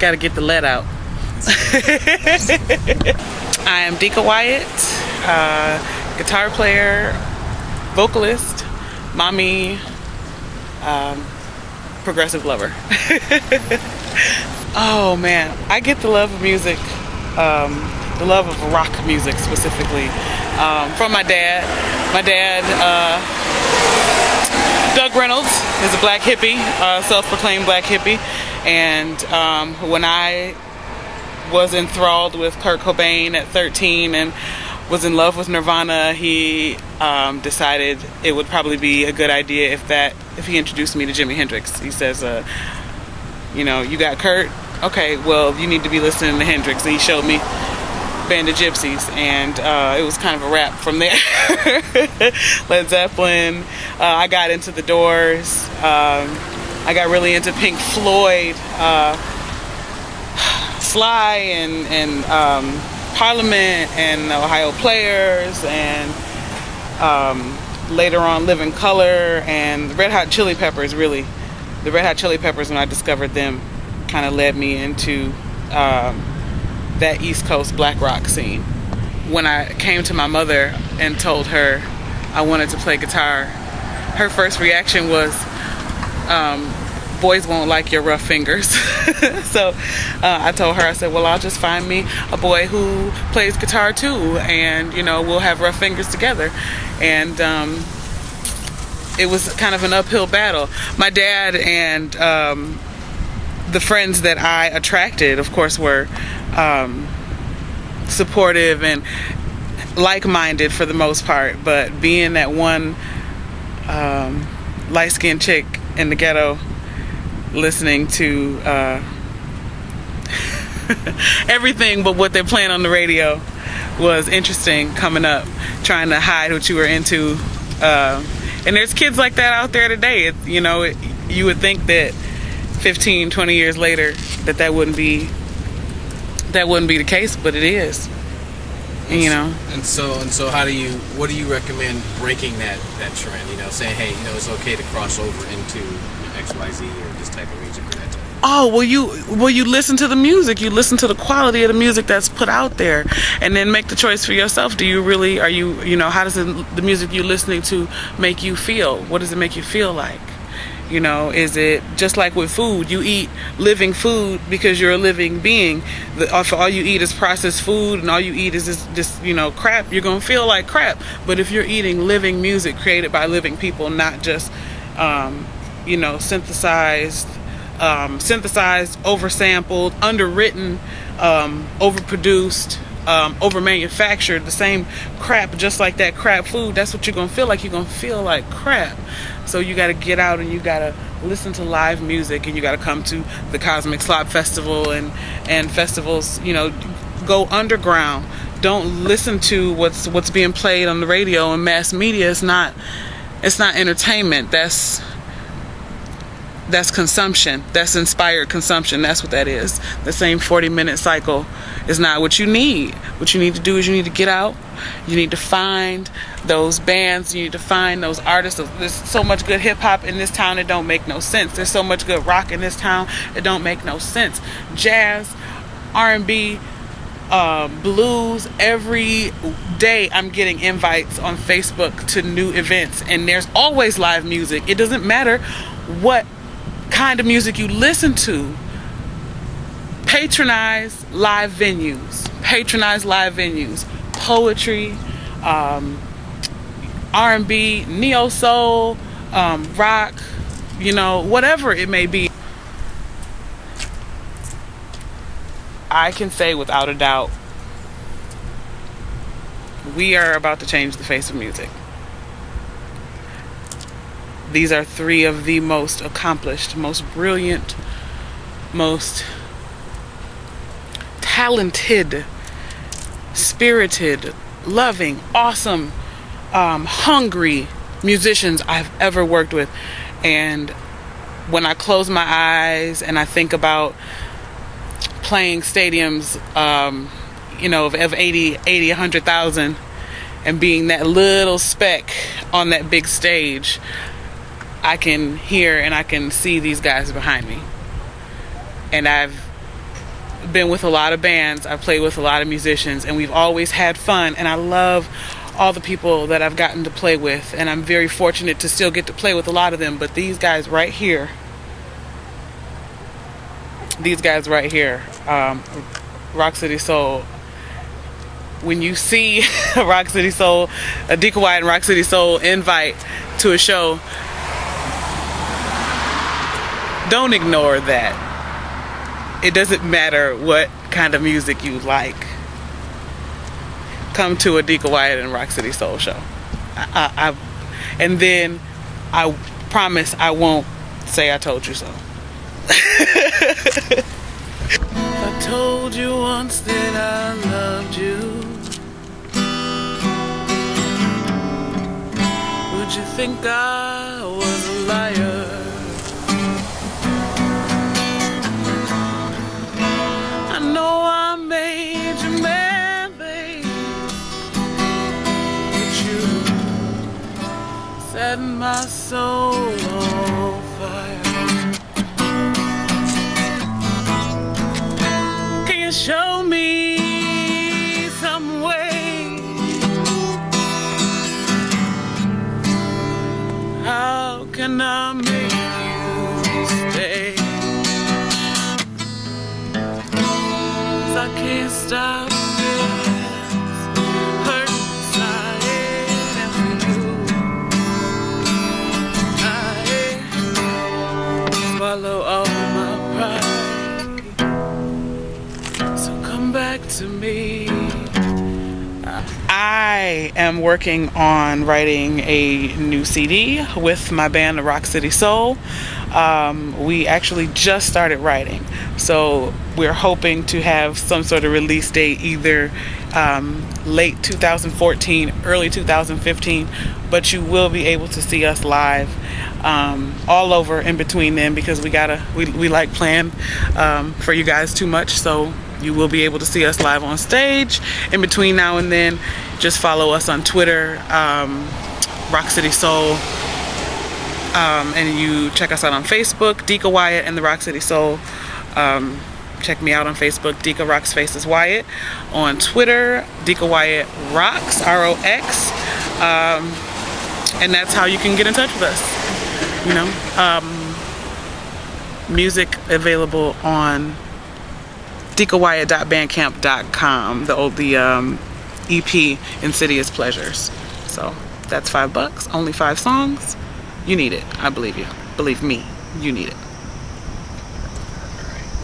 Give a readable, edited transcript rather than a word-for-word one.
gotta get the lead out. I am Deekah Wyatt, guitar player, vocalist, mommy, progressive lover. Oh man, I get the love of music, the love of rock music specifically, from my dad. My dad, Doug Reynolds, is a black hippie, self-proclaimed black hippie, and when I was enthralled with Kurt Cobain at 13 and was in love with Nirvana, he decided it would probably be a good idea if he introduced me to Jimi Hendrix. He says, you got Kurt? Okay, well, you need to be listening to Hendrix. And he showed me Band of Gypsies, and it was kind of a wrap from there. Led Zeppelin. I got into the Doors. I got really into Pink Floyd, Sly, and Parliament, and Ohio Players, and later on Living Colour, and the Red Hot Chili Peppers. Really, the Red Hot Chili Peppers, when I discovered them, kind of led me into that East Coast black rock scene. When I came to my mother and told her I wanted to play guitar, her first reaction was, boys won't like your rough fingers. So I told her, I said, well, I'll just find me a boy who plays guitar too, and we'll have rough fingers together. And it was kind of an uphill battle. My dad and the friends that I attracted, of course, were supportive and like-minded for the most part, but being that one light-skinned chick in the ghetto listening to everything but what they're playing on the radio was interesting. Coming up, trying to hide what you were into, and there's kids like that out there today. You would think that 15, 20 years later that wouldn't be the case, but it is. And so what do you recommend breaking that trend? Saying, hey, it's okay to cross over into XYZ or this type of music or that type. Oh, well, you listen to the music. You listen to the quality of the music that's put out there, and then make the choice for yourself. Do you really? How does the music you're listening to make you feel? What does it make you feel like? Is it just like with food? You eat living food because you're a living being. If all you eat is processed food and all you eat is this crap, you're going to feel like crap. But if you're eating living music created by living people, not just, synthesized, oversampled, underwritten, overproduced, over-manufactured, the same crap, just like that crap food, that's what you're going to feel like. You're going to feel like crap. So you got to get out and you got to listen to live music, and you got to come to the Cosmic Slop Festival and festivals, go underground. Don't listen to what's being played on the radio and mass media. It's not entertainment. That's consumption. That's inspired consumption. That's what that is. The same 40-minute cycle is not what you need. What you need to do is you need to get out. You need to find those bands. You need to find those artists. There's so much good hip-hop in this town, it don't make no sense. There's so much good rock in this town, it don't make no sense. Jazz, R&B, blues. Every day I'm getting invites on Facebook to new events, and there's always live music. It doesn't matter what kind of music you listen to. Patronize live venues. Poetry, R&B, neo soul, rock, whatever it may be. I can say without a doubt, we are about to change the face of music. These are three of the most accomplished, most brilliant, most talented, spirited, loving, awesome, hungry musicians I've ever worked with. And when I close my eyes and I think about playing stadiums, of 80, 100,000, and being that little speck on that big stage, I can hear and I can see these guys behind me. And I've been with a lot of bands, I've played with a lot of musicians, and we've always had fun, and I love all the people that I've gotten to play with, and I'm very fortunate to still get to play with a lot of them. But these guys right here, Rock City Soul, when you see Rock City Soul, a Deekah Wyatt and Rock City Soul invite to a show, don't ignore that. It doesn't matter what kind of music you like. Come to a Deekah Wyatt and Rock City Soul show. And then I promise I won't say I told you so. I told you once that I loved you, would you think I was a liar? I know I made you mad, babe, but you set my soul on fire. Can you show me some way? How can I make you stay? 'Cause I can't stop this hurt inside, and for you I swallow all my pride. So come back to me. I am working on writing a new CD with my band, the Rock City Soul. We actually just started writing, so we're hoping to have some sort of release date, either late 2014, early 2015, but you will be able to see us live all over in between then, because we like playing for you guys too much, so you will be able to see us live on stage in between now and then. Just follow us on Twitter, Rock City Soul, and you check us out on Facebook, Deekah Wyatt and the Rock City Soul. Check me out on Facebook, Deekah Roxfaces Wyatt. On Twitter, Deekah Wyatt Rocks, ROX. And that's how you can get in touch with us. You know, music available on deekahwyatt.bandcamp.com, the EP Insidious Pleasures. So that's $5, only 5 songs. You need it. I believe you. Believe me, you need it.